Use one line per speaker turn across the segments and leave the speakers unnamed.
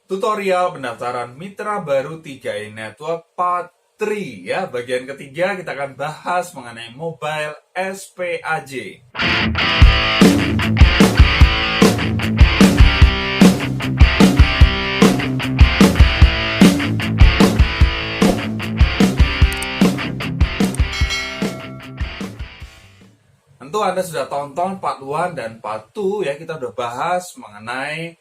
Tutorial pendaftaran mitra baru 3i Network Part 3 ya. Bagian ketiga kita akan bahas mengenai mobile SPAJ. Tentu Anda sudah tonton part 1 dan part 2 ya, kita udah bahas mengenai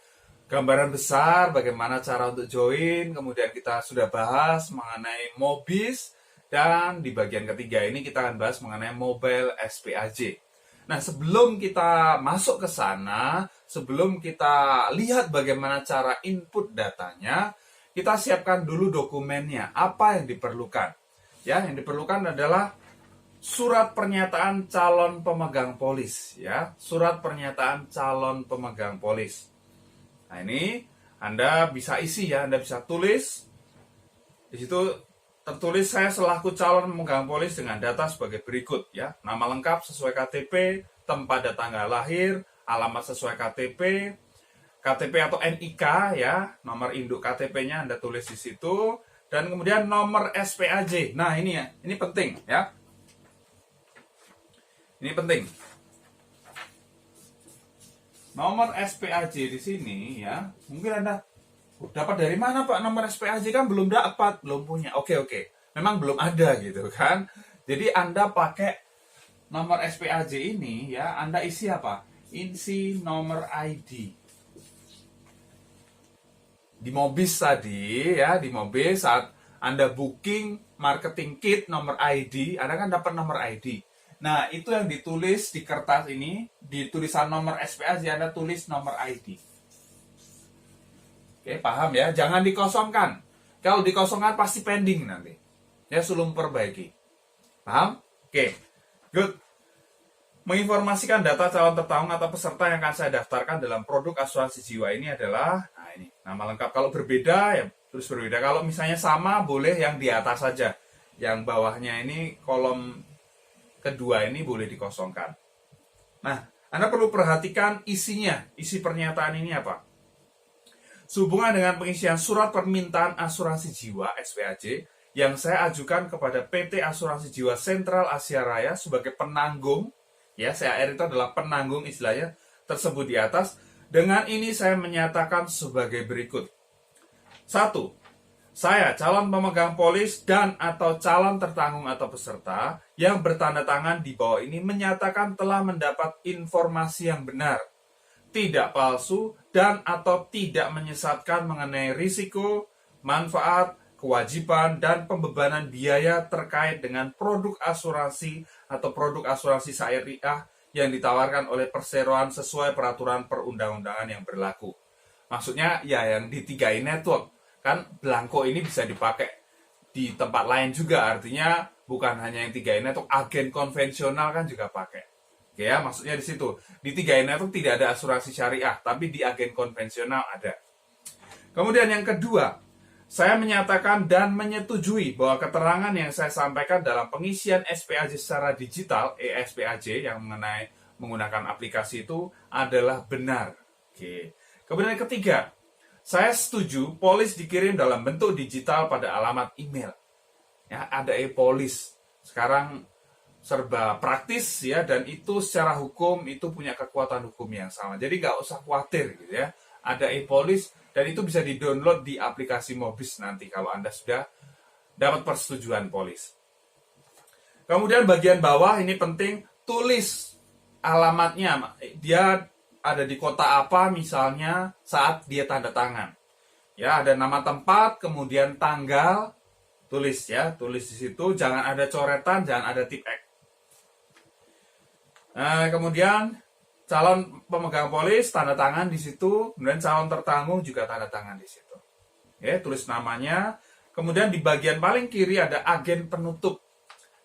gambaran besar bagaimana cara untuk join, kemudian kita sudah bahas mengenai Mobis, dan di bagian ketiga ini kita akan bahas mengenai mobile SPAJ. Nah, sebelum kita masuk ke sana, sebelum kita lihat bagaimana cara input datanya, kita siapkan dulu dokumennya. Apa yang diperlukan? Ya, yang diperlukan adalah surat pernyataan calon pemegang polis, ya, surat pernyataan calon pemegang polis. Nah, ini Anda bisa isi ya, Anda bisa tulis. Di situ tertulis saya selaku calon pemegang polis dengan data sebagai berikut ya. Nama lengkap sesuai KTP, tempat dan tanggal lahir, alamat sesuai KTP, KTP atau NIK ya, nomor induk KTP-nya Anda tulis di situ, dan kemudian nomor SPAJ. Nah, ini ya, ini penting ya. Ini penting. Nomor SPAJ di sini ya. Mungkin Anda dapat dari mana Pak nomor SPAJ, kan belum dapat, belum punya. Oke. Memang belum ada gitu kan. Jadi Anda pakai nomor SPAJ ini ya, Anda isi apa? Isi nomor ID. Di Mobis tadi ya, di Mobis saat Anda booking marketing kit nomor ID, Anda kan dapat nomor ID. Nah, itu yang ditulis di kertas ini, di tulisan nomor SPAJ Anda tulis nomor ID. Oke, paham ya? Jangan dikosongkan. Kalau dikosongkan pasti pending nanti. Ya, suruh perbaiki. Paham? Oke, good. Menginformasikan data calon tertanggung atau peserta yang akan saya daftarkan dalam produk asuransi jiwa ini adalah, nah ini, nama lengkap. Kalau berbeda, ya terus berbeda. Kalau misalnya sama, boleh yang di atas saja. Yang bawahnya ini kolom kedua ini boleh dikosongkan. Nah, Anda perlu perhatikan isinya. Isi pernyataan ini apa? Sehubungan dengan pengisian surat permintaan asuransi jiwa SPAJ yang saya ajukan kepada PT Asuransi Jiwa Sentral Asia Raya sebagai penanggung, ya, CAR itu adalah penanggung istilahnya tersebut di atas. Dengan ini saya menyatakan sebagai berikut. 1. Saya, calon pemegang polis dan atau calon tertanggung atau peserta yang bertanda tangan di bawah ini menyatakan telah mendapat informasi yang benar, tidak palsu, dan atau tidak menyesatkan mengenai risiko, manfaat, kewajiban, dan pembebanan biaya terkait dengan produk asuransi atau produk asuransi syariah yang ditawarkan oleh perseroan sesuai peraturan perundang-undangan yang berlaku. Maksudnya ya yang di 3i Network. Kan belangko ini bisa dipakai di tempat lain juga, artinya bukan hanya yang 3i Network, agen konvensional kan juga pakai. Oke ya, maksudnya di situ. Di 3i Network tidak ada asuransi syariah, tapi di agen konvensional ada. Kemudian yang kedua, saya menyatakan dan menyetujui bahwa keterangan yang saya sampaikan dalam pengisian SPAJ secara digital, e-SPAJ yang menggunakan aplikasi itu adalah benar. Oke. Kemudian yang ketiga, saya setuju polis dikirim dalam bentuk digital pada alamat email. Ya, ada e-polis. Sekarang serba praktis ya, dan itu secara hukum itu punya kekuatan hukum yang sama. Jadi nggak usah khawatir gitu ya. Ada e-polis dan itu bisa di-download di aplikasi Mobis nanti kalau Anda sudah dapat persetujuan polis. Kemudian bagian bawah ini penting, tulis alamatnya. Dia ada di kota apa misalnya saat dia tanda tangan. Ya, ada nama tempat, kemudian tanggal, tulis ya, tulis di situ, jangan ada coretan, jangan ada tip X. Nah, kemudian calon pemegang polis tanda tangan di situ, kemudian calon tertanggung juga tanda tangan di situ. Ya, tulis namanya. Kemudian di bagian paling kiri ada agen penutup.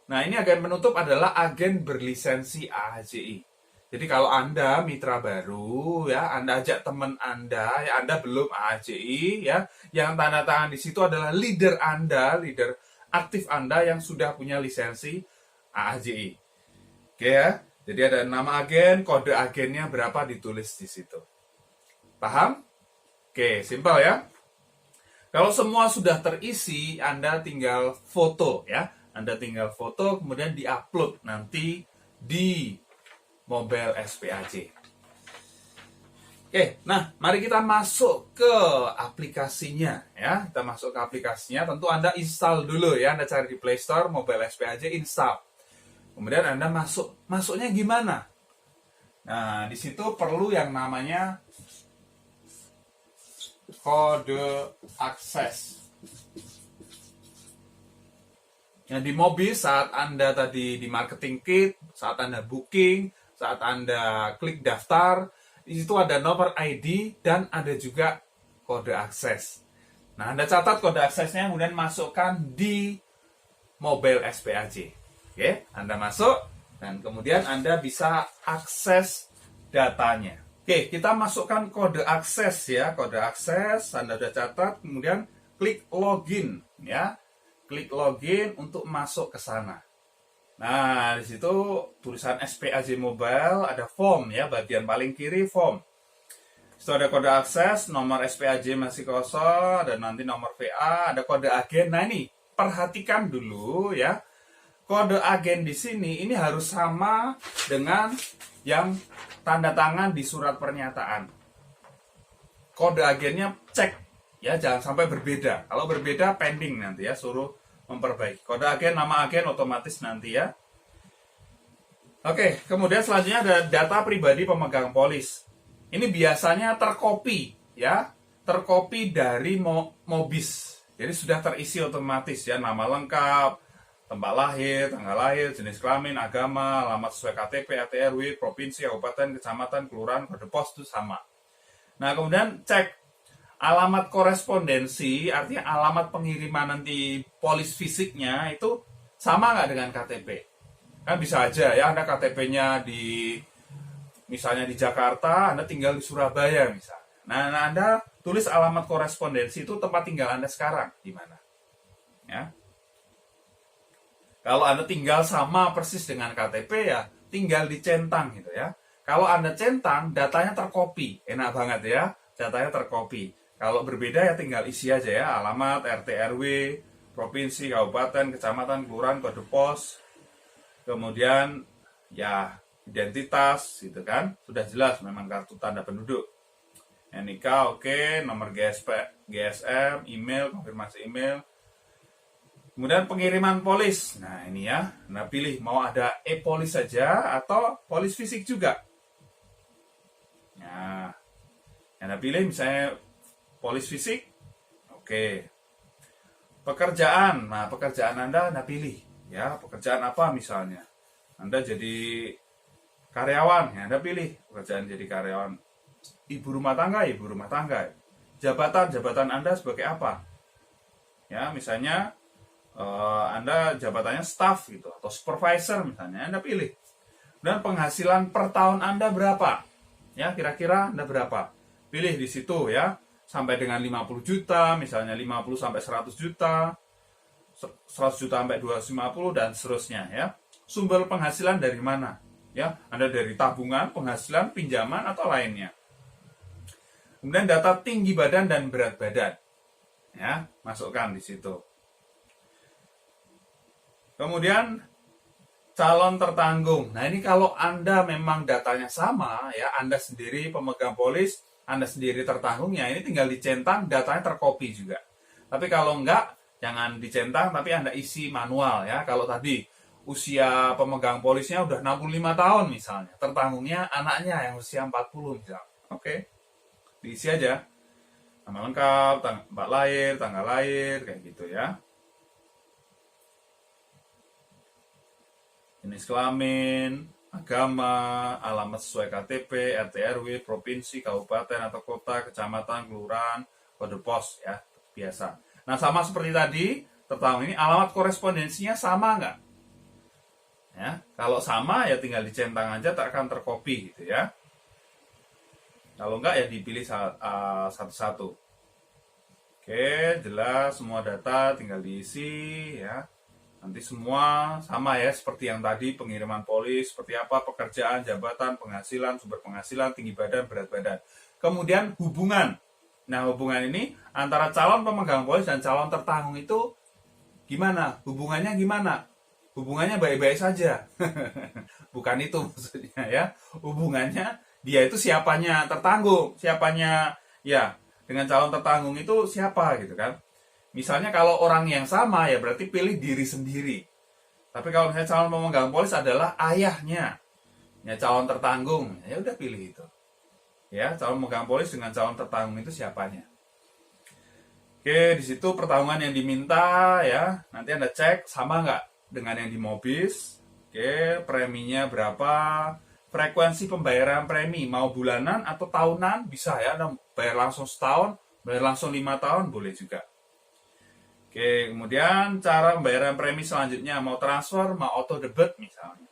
Nah, ini agen penutup adalah agen berlisensi AHJI. Jadi kalau Anda mitra baru ya, Anda ajak teman Anda, ya Anda belum AHJI ya, yang tanda tangan di situ adalah leader Anda, leader aktif Anda yang sudah punya lisensi AHJI. Oke ya. Jadi ada nama agen, kode agennya berapa ditulis di situ. Paham? Oke, simpel ya. Kalau semua sudah terisi, Anda tinggal foto ya. Anda tinggal foto, kemudian diupload nanti di Mobile SPAJ. Oke, nah mari kita masuk ke aplikasinya ya. Kita masuk ke aplikasinya, tentu Anda install dulu ya. Anda cari di Play Store Mobile SPAJ, install. Kemudian Anda masuknya gimana? Nah, di situ perlu yang namanya kode akses. Nah, di mobil saat Anda tadi di marketing kit, saat Anda booking, saat Anda klik daftar, di situ ada nomor ID dan ada juga kode akses. Nah, Anda catat kode aksesnya, kemudian masukkan di Mobile SPAJ. Oke, Anda masuk dan kemudian Anda bisa akses datanya. Oke, kita masukkan kode akses ya, kode akses Anda sudah catat, kemudian klik login ya. Klik login untuk masuk ke sana. Nah, di situ tulisan SPAJ Mobile, ada form ya, bagian paling kiri form. Itu ada kode akses, nomor SPAJ masih kosong, dan nanti nomor VA, ada kode agen. Nah ini, perhatikan dulu ya. Kode agen di sini, ini harus sama dengan yang tanda tangan di surat pernyataan. Kode agennya cek, ya jangan sampai berbeda. Kalau berbeda, pending nanti ya, suruh memperbaiki. Kode agen, nama agen otomatis nanti ya. Oke, kemudian selanjutnya ada data pribadi pemegang polis. Ini biasanya terkopi ya, terkopi dari Mobis. Jadi sudah terisi otomatis ya, nama lengkap, tempat lahir, tanggal lahir, jenis kelamin, agama, alamat sesuai KTP, RT RW, provinsi, kabupaten, kecamatan, kelurahan, kode pos itu sama. Nah, kemudian cek alamat korespondensi, artinya alamat pengiriman nanti polis fisiknya itu sama nggak dengan KTP? Kan bisa aja ya, Anda KTP-nya misalnya di Jakarta, Anda tinggal di Surabaya misalnya. Nah, Anda tulis alamat korespondensi itu tempat tinggal Anda sekarang, di mana? Ya. Kalau Anda tinggal sama persis dengan KTP ya, tinggal dicentang gitu ya. Kalau Anda centang, datanya terkopi, enak banget ya, datanya terkopi. Kalau berbeda ya tinggal isi aja ya, alamat, RT RW, provinsi, kabupaten, kecamatan, kelurahan, kode pos, kemudian ya identitas gitu kan, sudah jelas memang kartu tanda penduduk. NIK oke, nomor GSM, email, konfirmasi email. Kemudian pengiriman polis. Nah, ini ya, Anda pilih mau ada e-polis saja atau polis fisik juga. Nah, Anda pilih misalnya polis fisik, oke. Pekerjaan, nah pekerjaan Anda pilih, ya pekerjaan apa misalnya. Anda jadi karyawan, ya Anda pilih pekerjaan jadi karyawan. Ibu rumah tangga. Jabatan Anda sebagai apa? Ya misalnya Anda jabatannya staff gitu atau supervisor misalnya, Anda pilih. Dan penghasilan per tahun Anda berapa? Ya kira-kira Anda berapa? Pilih di situ ya. Sampai dengan 50 juta, misalnya 50 sampai 100 juta, 100 juta sampai 250 dan seterusnya ya. Sumber penghasilan dari mana? Ya, Anda dari tabungan, penghasilan, pinjaman atau lainnya. Kemudian data tinggi badan dan berat badan. Ya, masukkan di situ. Kemudian calon tertanggung. Nah, ini kalau Anda memang datanya sama ya, Anda sendiri pemegang polis, Anda sendiri tertanggungnya, ini tinggal dicentang, datanya terkopi juga. Tapi kalau enggak, jangan dicentang, tapi Anda isi manual ya. Kalau tadi usia pemegang polisnya udah 65 tahun misalnya, tertanggungnya anaknya yang usia 40 misalnya. Oke, diisi aja. Nama lengkap, tempat lahir, tanggal lahir, kayak gitu ya. Jenis kelamin, agama, alamat sesuai KTP, RT RW, provinsi, kabupaten atau kota, kecamatan, kelurahan, kode pos ya, biasa. Nah, sama seperti tadi, tertanggung ini alamat korespondensinya sama nggak? Ya, kalau sama ya tinggal dicentang aja, tak akan terkopi gitu ya. Kalau enggak ya dipilih satu-satu. Oke, jelas semua data tinggal diisi ya. Nanti semua sama ya, seperti yang tadi, pengiriman polis, seperti apa, pekerjaan, jabatan, penghasilan, sumber penghasilan, tinggi badan, berat badan. Kemudian hubungan. Nah, hubungan ini antara calon pemegang polis dan calon tertanggung itu gimana? Hubungannya gimana? Hubungannya baik-baik saja. Bukan itu maksudnya ya. Hubungannya dia itu siapanya tertanggung, siapanya ya dengan calon tertanggung itu siapa gitu kan. Misalnya kalau orang yang sama ya berarti pilih diri sendiri. Tapi kalau misalnya calon pemegang polis adalah ayahnya, ya calon tertanggung, ya udah pilih itu. Ya, calon pemegang polis dengan calon tertanggung itu siapanya. Oke, di situ pertanggungan yang diminta ya, nanti Anda cek sama nggak dengan yang di Mobis. Oke, preminya berapa, frekuensi pembayaran premi, mau bulanan atau tahunan, bisa ya, Anda bayar langsung setahun, bayar langsung 5 tahun, boleh juga. Oke, kemudian cara pembayaran premi selanjutnya, mau transfer, mau auto debit misalnya.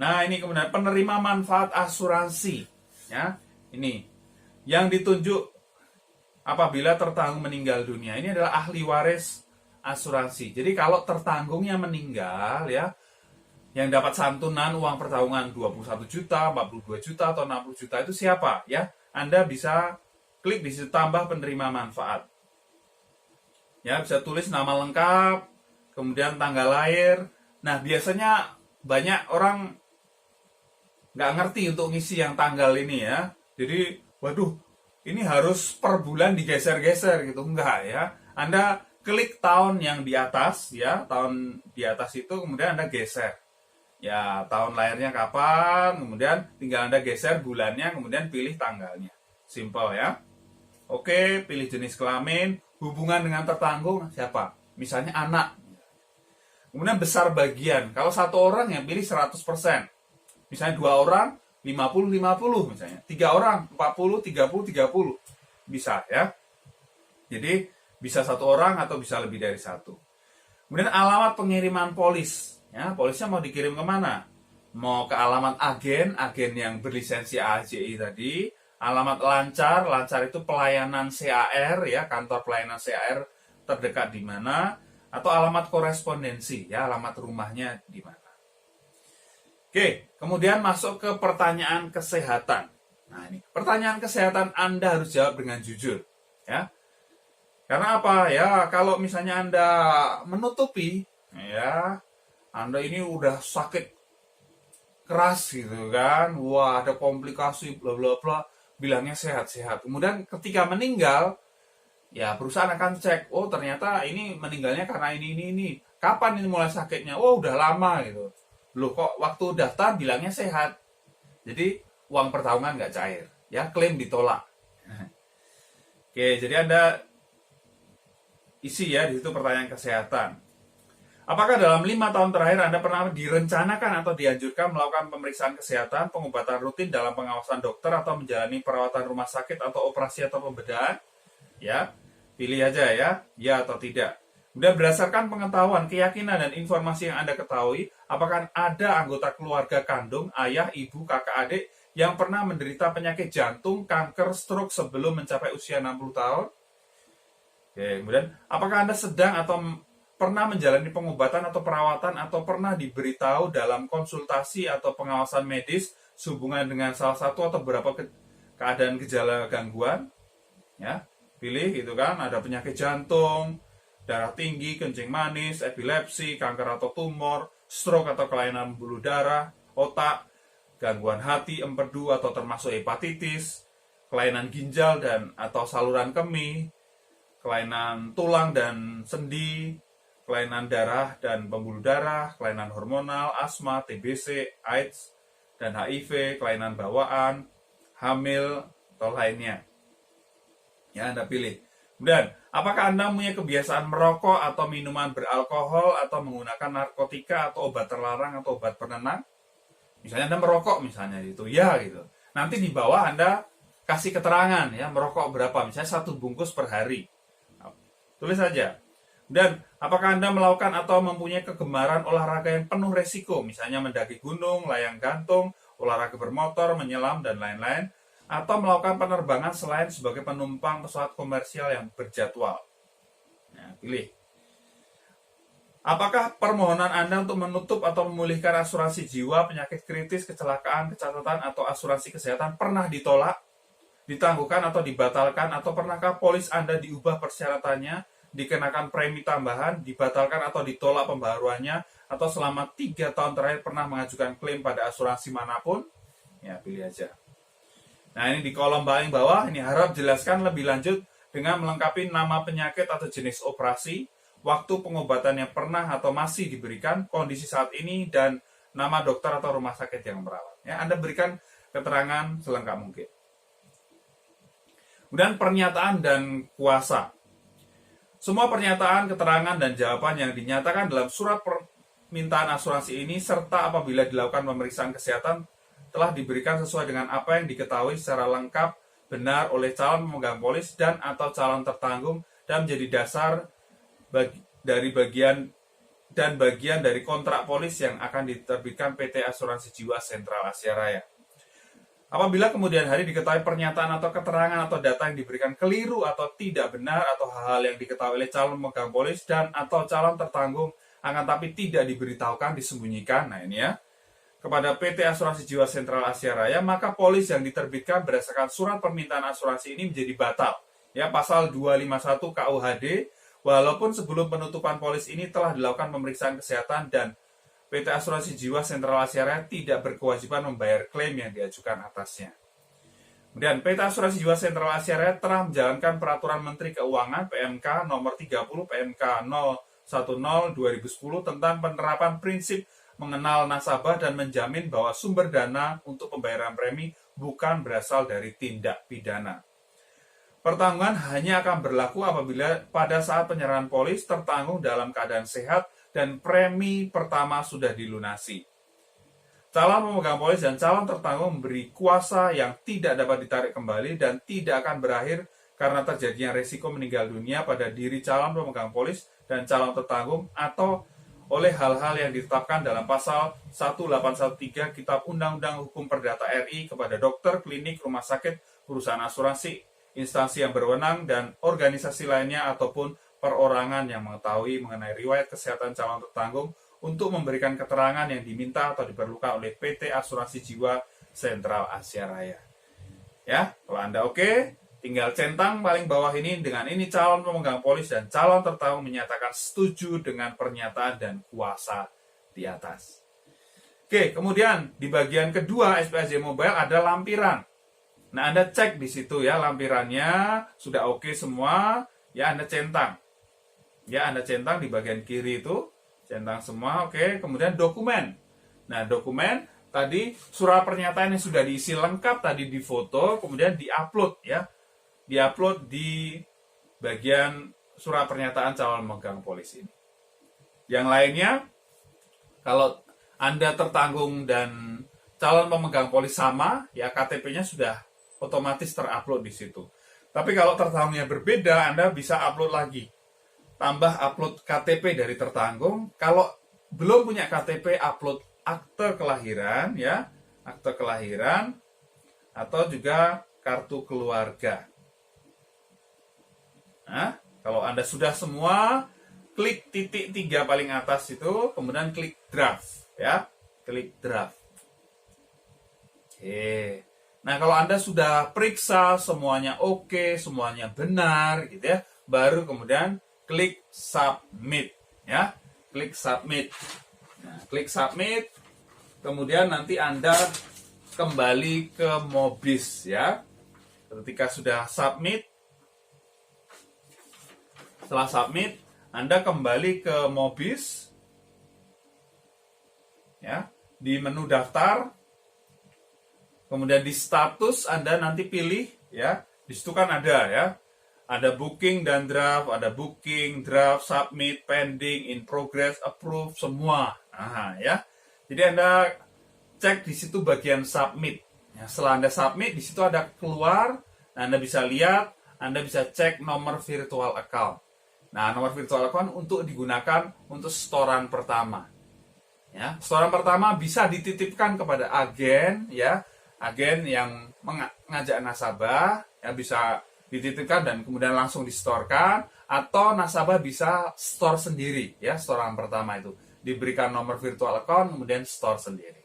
Nah, ini kemudian penerima manfaat asuransi. Ya, ini yang ditunjuk apabila tertanggung meninggal dunia. Ini adalah ahli waris asuransi. Jadi kalau tertanggungnya meninggal ya, yang dapat santunan uang pertanggungan 21 juta, 42 juta atau 60 juta itu siapa ya? Anda bisa klik di situ tambah penerima manfaat. Ya, bisa tulis nama lengkap, kemudian tanggal lahir. Nah, biasanya banyak orang nggak ngerti untuk ngisi yang tanggal ini ya. Jadi, waduh, ini harus per bulan digeser-geser gitu. Enggak ya. Anda klik tahun yang di atas ya, tahun di atas itu kemudian Anda geser. Ya, tahun lahirnya kapan, kemudian tinggal Anda geser bulannya, kemudian pilih tanggalnya. Simple ya. Oke, pilih jenis kelamin, hubungan dengan tertanggung siapa? Misalnya anak. Kemudian besar bagian. Kalau satu orang yang pilih 100%. Misalnya 2 orang, 50-50 misalnya. 3 orang, 40-30-30. Bisa ya. Jadi, bisa 1 orang atau bisa lebih dari 1. Kemudian alamat pengiriman polis. Ya, polisnya mau dikirim kemana? Mau ke alamat agen yang berlisensi AJI tadi. Alamat lancar itu pelayanan CAR ya, kantor pelayanan CAR terdekat di mana. Atau alamat korespondensi ya, alamat rumahnya di mana. Oke, kemudian masuk ke pertanyaan kesehatan. Nah, ini pertanyaan kesehatan Anda harus jawab dengan jujur, ya. Karena apa? Ya, kalau misalnya Anda menutupi, ya, Anda ini udah sakit keras gitu kan, wah ada komplikasi, bla bla bla, bilangnya sehat-sehat. Kemudian ketika meninggal, ya perusahaan akan cek, oh ternyata ini meninggalnya karena ini. Kapan ini mulai sakitnya? Oh udah lama gitu. Loh kok waktu daftar bilangnya sehat. Jadi uang pertanggungan nggak cair. Ya, klaim ditolak. Oke, jadi Anda isi ya di situ pertanyaan kesehatan. Apakah dalam 5 tahun terakhir Anda pernah direncanakan atau dianjurkan melakukan pemeriksaan kesehatan, pengobatan rutin dalam pengawasan dokter atau menjalani perawatan rumah sakit atau operasi atau pembedahan? Ya, pilih aja ya atau tidak. Kemudian berdasarkan pengetahuan, keyakinan, dan informasi yang Anda ketahui, apakah ada anggota keluarga kandung, ayah, ibu, kakak, adik, yang pernah menderita penyakit jantung, kanker, stroke sebelum mencapai usia 60 tahun? Oke, kemudian, apakah Anda sedang atau pernah menjalani pengobatan atau perawatan atau pernah diberitahu dalam konsultasi atau pengawasan medis sehubungan dengan salah satu atau beberapa keadaan gejala gangguan? Ya, pilih gitu kan, ada penyakit jantung, darah tinggi, kencing manis, epilepsi, kanker atau tumor, stroke atau kelainan pembuluh darah, otak, gangguan hati, empedu atau termasuk hepatitis, kelainan ginjal dan atau saluran kemih, kelainan tulang dan sendi, kelainan darah dan pembuluh darah, kelainan hormonal, asma, TBC, AIDS, dan HIV, kelainan bawaan, hamil, atau lainnya. Ya, Anda pilih. Kemudian, apakah Anda punya kebiasaan merokok atau minuman beralkohol atau menggunakan narkotika atau obat terlarang atau obat penenang? Misalnya Anda merokok misalnya gitu, ya gitu. Nanti di bawah Anda kasih keterangan ya, merokok berapa, misalnya 1 bungkus per hari. Nah, tulis saja. Dan apakah Anda melakukan atau mempunyai kegemaran olahraga yang penuh resiko, misalnya mendaki gunung, layang gantung, olahraga bermotor, menyelam, dan lain-lain, atau melakukan penerbangan selain sebagai penumpang pesawat komersial yang berjadwal. Nah, pilih. Apakah permohonan Anda untuk menutup atau memulihkan asuransi jiwa, penyakit kritis, kecelakaan, kecacatan, atau asuransi kesehatan pernah ditolak? ditangguhkan atau dibatalkan, atau pernahkah polis Anda diubah persyaratannya, dikenakan premi tambahan, dibatalkan atau ditolak pembaharuannya, atau selama 3 tahun terakhir pernah mengajukan klaim pada asuransi manapun? Ya, pilih aja. Nah, ini di kolom paling bawah, ini harap jelaskan lebih lanjut dengan melengkapi nama penyakit atau jenis operasi, waktu pengobatan yang pernah atau masih diberikan, kondisi saat ini, dan nama dokter atau rumah sakit yang merawat. Ya, Anda berikan keterangan selengkap mungkin. Kemudian pernyataan dan kuasa. Semua pernyataan, keterangan, dan jawaban yang dinyatakan dalam surat permintaan asuransi ini, serta apabila dilakukan pemeriksaan kesehatan, telah diberikan sesuai dengan apa yang diketahui secara lengkap, benar oleh calon pemegang polis dan atau calon tertanggung, dan menjadi dasar dari bagian dari kontrak polis yang akan diterbitkan PT Asuransi Jiwa Sentral Asia Raya. Apabila kemudian hari diketahui pernyataan atau keterangan atau data yang diberikan keliru atau tidak benar, atau hal-hal yang diketahui oleh calon pemegang polis dan atau calon tertanggung akan tapi tidak diberitahukan, disembunyikan, nah ini ya, kepada PT Asuransi Jiwa Sentral Asia Raya, maka polis yang diterbitkan berdasarkan surat permintaan asuransi ini menjadi batal. Ya, pasal 251 KUHD, walaupun sebelum penutupan polis ini telah dilakukan pemeriksaan kesehatan dan PT Asuransi Jiwa Sentral Asia Raya tidak berkewajiban membayar klaim yang diajukan atasnya. Kemudian PT Asuransi Jiwa Sentral Asia Raya telah menjalankan Peraturan Menteri Keuangan PMK nomor 30 PMK 010/2010 tentang penerapan prinsip mengenal nasabah dan menjamin bahwa sumber dana untuk pembayaran premi bukan berasal dari tindak pidana. Pertanggungan hanya akan berlaku apabila pada saat penyerahan polis tertanggung dalam keadaan sehat dan premi pertama sudah dilunasi. Calon pemegang polis dan calon tertanggung memberi kuasa yang tidak dapat ditarik kembali dan tidak akan berakhir karena terjadinya resiko meninggal dunia pada diri calon pemegang polis dan calon tertanggung atau oleh hal-hal yang ditetapkan dalam pasal 1813 Kitab Undang-Undang Hukum Perdata RI kepada dokter, klinik, rumah sakit, perusahaan asuransi, instansi yang berwenang, dan organisasi lainnya ataupun perorangan yang mengetahui mengenai riwayat kesehatan calon tertanggung untuk memberikan keterangan yang diminta atau diperlukan oleh PT Asuransi Jiwa Sentral Asia Raya. Ya, kalau Anda oke, tinggal centang paling bawah ini, dengan ini calon pemegang polis dan calon tertanggung menyatakan setuju dengan pernyataan dan kuasa di atas. Oke, kemudian di bagian kedua SPSJ Mobile ada lampiran. Nah, Anda cek di situ ya, lampirannya sudah oke semua, ya Anda centang. Ya, Anda centang di bagian kiri itu, centang semua, oke. Kemudian dokumen. Nah, dokumen tadi surat pernyataan yang sudah diisi lengkap tadi difoto, kemudian diupload ya. Diupload di bagian surat pernyataan calon pemegang polis ini. Yang lainnya, kalau Anda tertanggung dan calon pemegang polis sama, ya KTP-nya sudah otomatis terupload di situ. Tapi kalau tertanggungnya berbeda, Anda bisa upload lagi. Tambah upload KTP dari tertanggung. Kalau belum punya KTP, upload akte kelahiran ya, akte kelahiran atau juga kartu keluarga. Nah, kalau Anda sudah semua, klik titik 3 paling atas itu, kemudian klik draft ya, klik draft. Oke. Nah, kalau Anda sudah periksa semuanya oke, semuanya benar gitu ya, baru kemudian klik submit ya, klik submit. Nah, klik submit, kemudian nanti Anda kembali ke Mobis ya. Ketika sudah submit, setelah submit, Anda kembali ke Mobis ya, di menu daftar, kemudian di status Anda nanti pilih ya, di situ kan ada ya. Ada booking dan draft, ada booking, draft, submit, pending, in progress, approve, semua. Nah, ya. Jadi Anda cek di situ bagian submit. Ya, setelah Anda submit, di situ ada keluar. Nah, Anda bisa lihat, Anda bisa cek nomor virtual account. Nah, nomor virtual account untuk digunakan untuk setoran pertama. Ya, setoran pertama bisa dititipkan kepada agen, ya, agen yang mengajak nasabah, ya bisa dititipkan dan kemudian langsung disetorkan, atau nasabah bisa store sendiri ya, setoran pertama itu diberikan nomor virtual account kemudian store sendiri.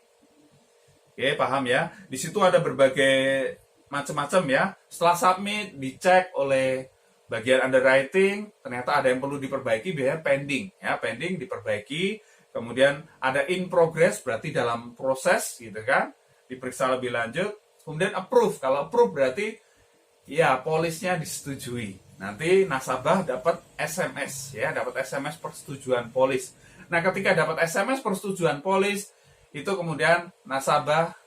Oke, paham ya? Di situ ada berbagai macam-macam ya. Setelah submit, dicek oleh bagian underwriting, ternyata ada yang perlu diperbaiki, biasanya pending ya, pending diperbaiki. Kemudian ada in progress, berarti dalam proses gitu kan, diperiksa lebih lanjut. Kemudian approve, kalau approve berarti ya polisnya disetujui. Nanti nasabah dapat SMS ya, dapat SMS persetujuan polis. Nah, ketika dapat SMS persetujuan polis, itu kemudian nasabah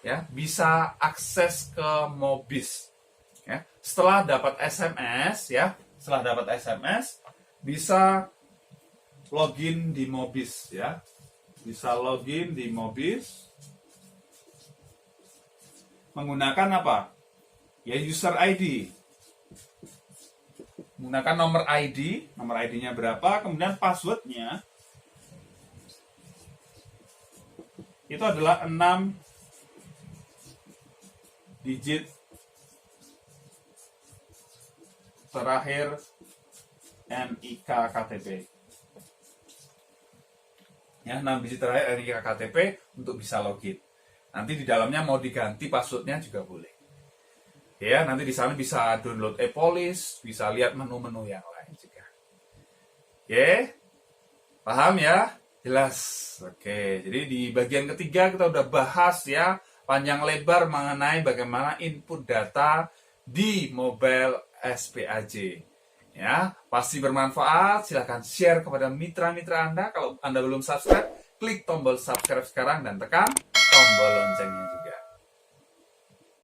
ya bisa akses ke Mobis. Ya, setelah dapat SMS ya, setelah dapat SMS bisa login di Mobis ya. Bisa login di Mobis menggunakan apa? Ya user ID. Menggunakan nomor ID-nya berapa, kemudian passwordnya itu adalah 6 digit terakhir NIK KTP. Ya, 6 digit terakhir NIK KTP untuk bisa login. Nanti di dalamnya mau diganti passwordnya juga boleh. Ya, nanti di sana bisa download e-polis, bisa lihat menu-menu yang lain juga. Oke, paham ya? Jelas. Oke, jadi di bagian ketiga kita udah bahas ya panjang lebar mengenai bagaimana input data di mobile SPAJ. Ya, pasti bermanfaat. Silahkan share kepada mitra-mitra Anda. Kalau Anda belum subscribe, klik tombol subscribe sekarang dan tekan tombol loncengnya juga.